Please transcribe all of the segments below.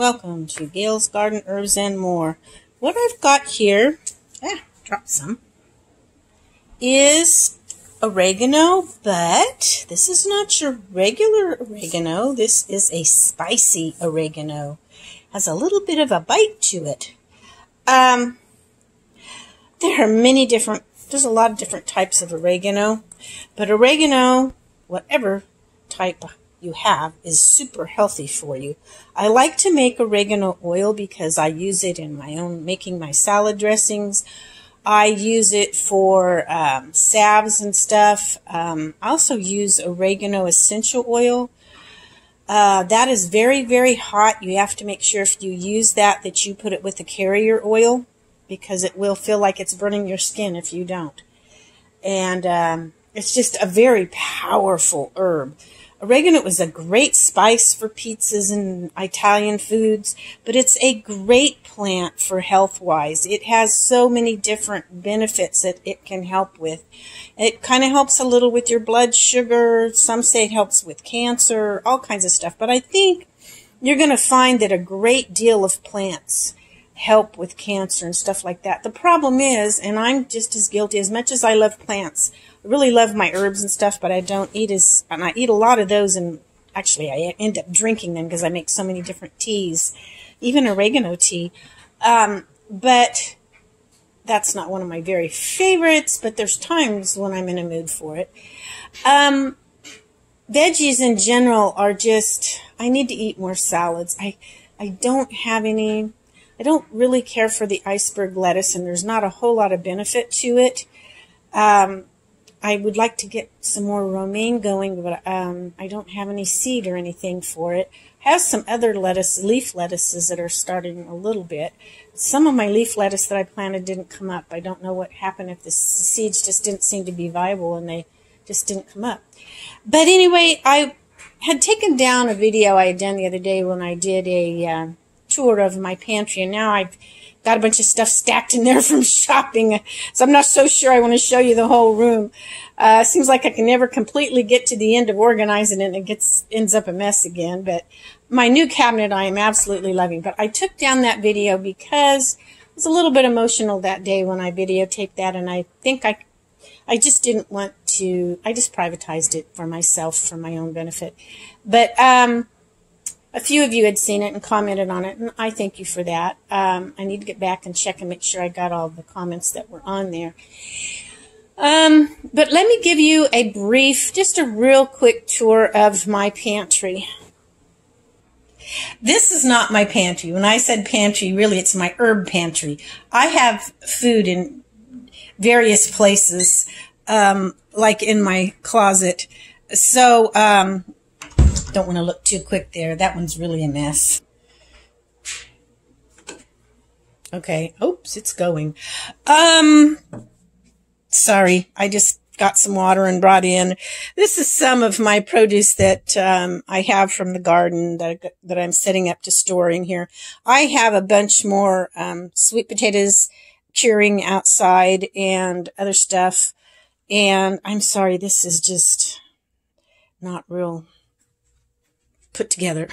Welcome to Gail's Garden Herbs and More. What I've got here, dropped some, is oregano, but this is not your regular oregano. This is a spicy oregano. Has a little bit of a bite to it. There are there's a lot of different types of oregano, but oregano, whatever type you have, is super healthy for you. I like to make oregano oil because I use it in making my salad dressings. I use it for salves and stuff. I also use oregano essential oil. That is very, very hot. You have to make sure if you use that you put it with a carrier oil, because it will feel like it's burning your skin if you don't. And it's just a very powerful herb. Oregano is a great spice for pizzas and Italian foods, but it's a great plant for health-wise. It has so many different benefits that it can help with. It kind of helps a little with your blood sugar. Some say it helps with cancer, all kinds of stuff. But I think you're going to find that a great deal of plants help with cancer and stuff like that. The problem is, and I'm just as guilty, as much as I love plants, I really love my herbs and stuff, but I don't eat and I eat a lot of those, and actually I end up drinking them because I make so many different teas, even oregano tea. But that's not one of my very favorites, but there's times when I'm in a mood for it. Veggies in general are just, I need to eat more salads. I don't have any. I don't really care for the iceberg lettuce, and there's not a whole lot of benefit to it. I would like to get some more romaine going, but I don't have any seed or anything for it. I have some other leaf lettuces that are starting a little bit. Some of my leaf lettuce that I planted didn't come up. I don't know what happened, if the seeds just didn't seem to be viable and they just didn't come up. But anyway, I had taken down a video I had done the other day when I did a tour of my pantry, and now I've got a bunch of stuff stacked in there from shopping, so I'm not so sure I want to show you the whole room. Seems like I can never completely get to the end of organizing it, and it ends up a mess again. But my new cabinet I am absolutely loving. But I took down that video because I was a little bit emotional that day when I videotaped that, and I think I just didn't want to, I just privatized it for myself, for my own benefit. But a few of you had seen it and commented on it, and I thank you for that. I need to get back and check and make sure I got all the comments that were on there. But let me give you a brief, just a real quick tour of my pantry. This is not my pantry. When I said pantry, really it's my herb pantry. I have food in various places, like in my closet. So, don't want to look too quick there. That one's really a mess. Okay. Oops, it's going. Sorry. I just got some water and brought in. This is some of my produce that I have from the garden that I'm setting up to store in here. I have a bunch more sweet potatoes curing outside and other stuff. And I'm sorry, this is just not real put together.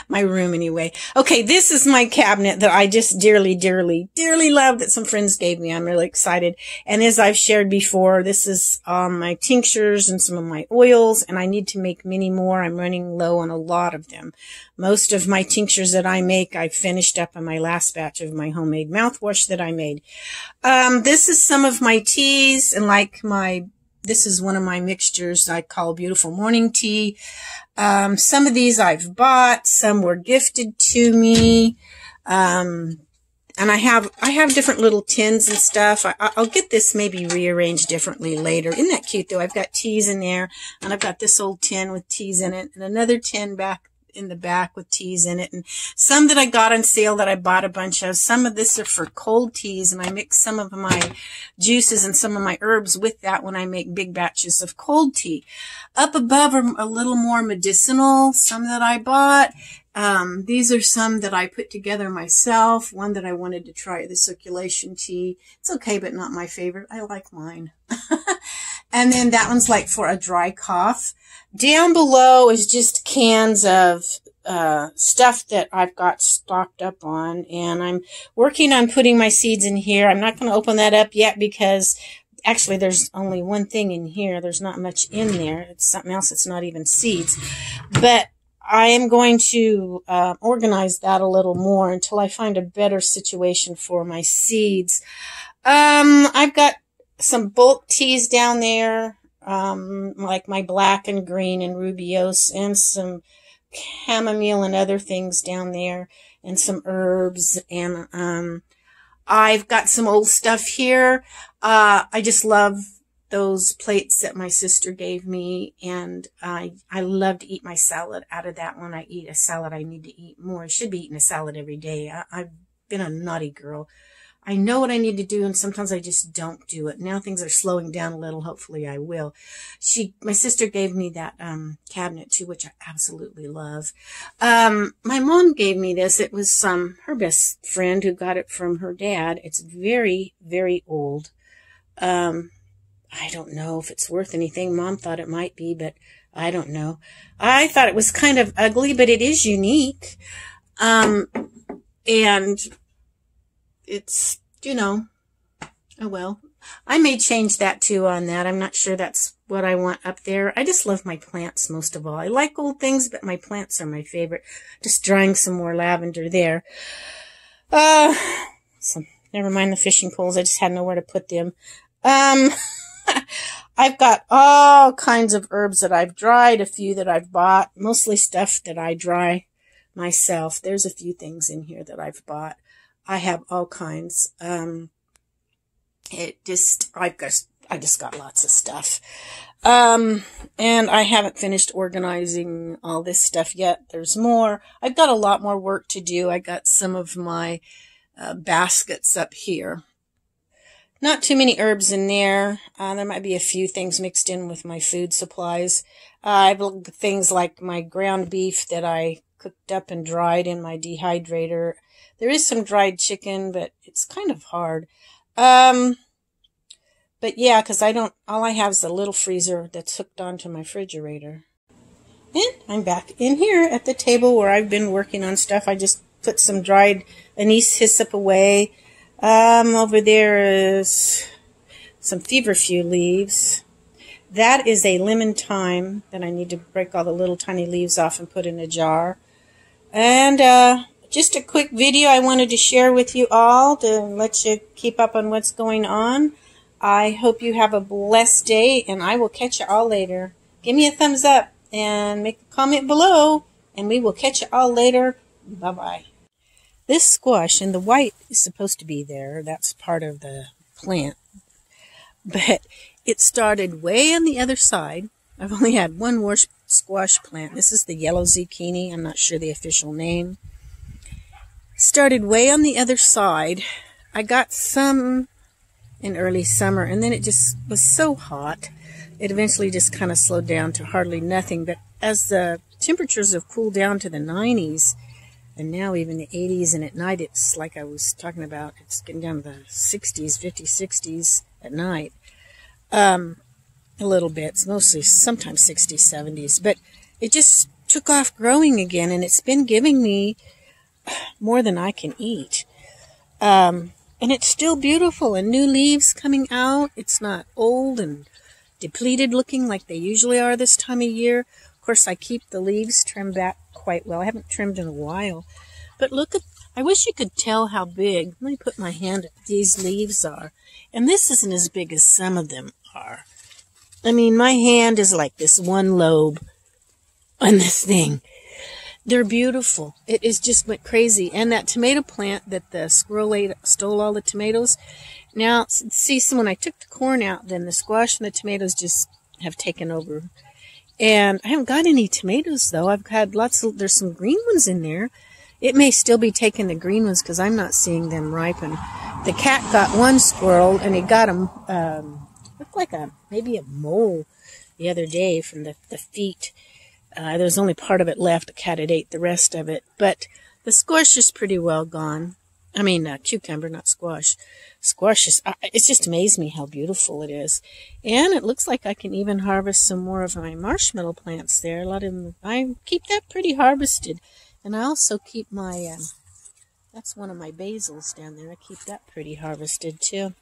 My room anyway. Okay, this is my cabinet that I just dearly, dearly, dearly love that some friends gave me. I'm really excited. And as I've shared before, this is my tinctures and some of my oils, and I need to make many more. I'm running low on a lot of them. Most of my tinctures that I make, I finished up on my last batch of my homemade mouthwash that I made. This is some of my teas, and this is one of my mixtures I call Beautiful Morning Tea. Some of these I've bought, some were gifted to me. And I have different little tins and stuff. I'll get this maybe rearranged differently later. Isn't that cute though? I've got teas in there, and I've got this old tin with teas in it, and another tin back in the back with teas in it, and some that I got on sale that I bought a bunch of. Some of this are for cold teas, and I mix some of my juices and some of my herbs with that when I make big batches of cold tea. Up above are a little more medicinal, some that I bought. These are some that I put together myself. One that I wanted to try, the circulation tea. It's okay, but not my favorite. I like mine. And then that one's like for a dry cough. Down below is just cans of stuff that I've got stocked up on, and I'm working on putting my seeds in here. I'm not going to open that up yet because actually there's only one thing in here. There's not much in there. It's something else. It's not even seeds. But I am going to organize that a little more until I find a better situation for my seeds. I've got some bulk teas down there, like my black and green and rubiose, and some chamomile and other things down there, and some herbs, and I've got some old stuff here. I just love those plates that my sister gave me, and I love to eat my salad out of that. When I eat a salad, I need to eat more. I should be eating a salad every day. I've been a naughty girl. I know what I need to do, and sometimes I just don't do it. Now things are slowing down a little. Hopefully I will. My sister gave me that cabinet too, which I absolutely love. My mom gave me this. It was her best friend who got it from her dad. It's very, very old. I don't know if it's worth anything. Mom thought it might be, but I don't know. I thought it was kind of ugly, but it is unique. And it's, oh well. I may change that too on that. I'm not sure that's what I want up there. I just love my plants most of all. I like old things, but my plants are my favorite. Just drying some more lavender there. So never mind the fishing poles. I just had nowhere to put them. I've got all kinds of herbs that I've dried, a few that I've bought, mostly stuff that I dry myself. There's a few things in here that I've bought. I have all kinds. I just got lots of stuff. And I haven't finished organizing all this stuff yet. There's more. I've got a lot more work to do. I got some of my baskets up here. Not too many herbs in there. There might be a few things mixed in with my food supplies. I've things like my ground beef that I cooked up and dried in my dehydrator. There is some dried chicken, but it's kind of hard. But yeah, because all I have is a little freezer that's hooked onto my refrigerator. And I'm back in here at the table where I've been working on stuff. I just put some dried anise hyssop away. Over there is some feverfew leaves. That is a lemon thyme that I need to break all the little tiny leaves off and put in a jar. And, just a quick video I wanted to share with you all to let you keep up on what's going on. I hope you have a blessed day, and I will catch you all later. Give me a thumbs up and make a comment below, and we will catch you all later. Bye-bye. This squash, and the white is supposed to be there. That's part of the plant. But it started way on the other side. I've only had one more squash plant. This is the yellow zucchini. I'm not sure the official name. Started way on the other side. I got some in early summer, and then it just was so hot. It eventually just kind of slowed down to hardly nothing. But as the temperatures have cooled down to the 90s, and now even the 80s, and at night it's like I was talking about, it's getting down to the 60s, 50s, 60s at night. A little bit. It's mostly sometimes 60s, 70s. But it just took off growing again, and it's been giving me more than I can eat. And it's still beautiful, and new leaves coming out. It's not old and depleted looking like they usually are this time of year. Of course, I keep the leaves trimmed back quite well. I haven't trimmed in a while. But look at, I wish you could tell how big. Let me put my hand up. These leaves are. And this isn't as big as some of them are. I mean, my hand is like this one lobe on this thing. They're beautiful. It is just went crazy. And that tomato plant that the squirrel stole all the tomatoes. Now, see, so when I took the corn out, then the squash and the tomatoes just have taken over. And I haven't got any tomatoes, though. I've had there's some green ones in there. It may still be taking the green ones because I'm not seeing them ripen. The cat got one squirrel, and he got him, looked like maybe a mole the other day from the feet. There was only part of it left. The cat had ate the rest of it. But the squash is pretty well gone. I mean, cucumber, not squash. Squash is, it's just amazed me how beautiful it is. And it looks like I can even harvest some more of my marshmallow plants there. A lot of them, I keep that pretty harvested. And I also keep my, that's one of my basils down there. I keep that pretty harvested too.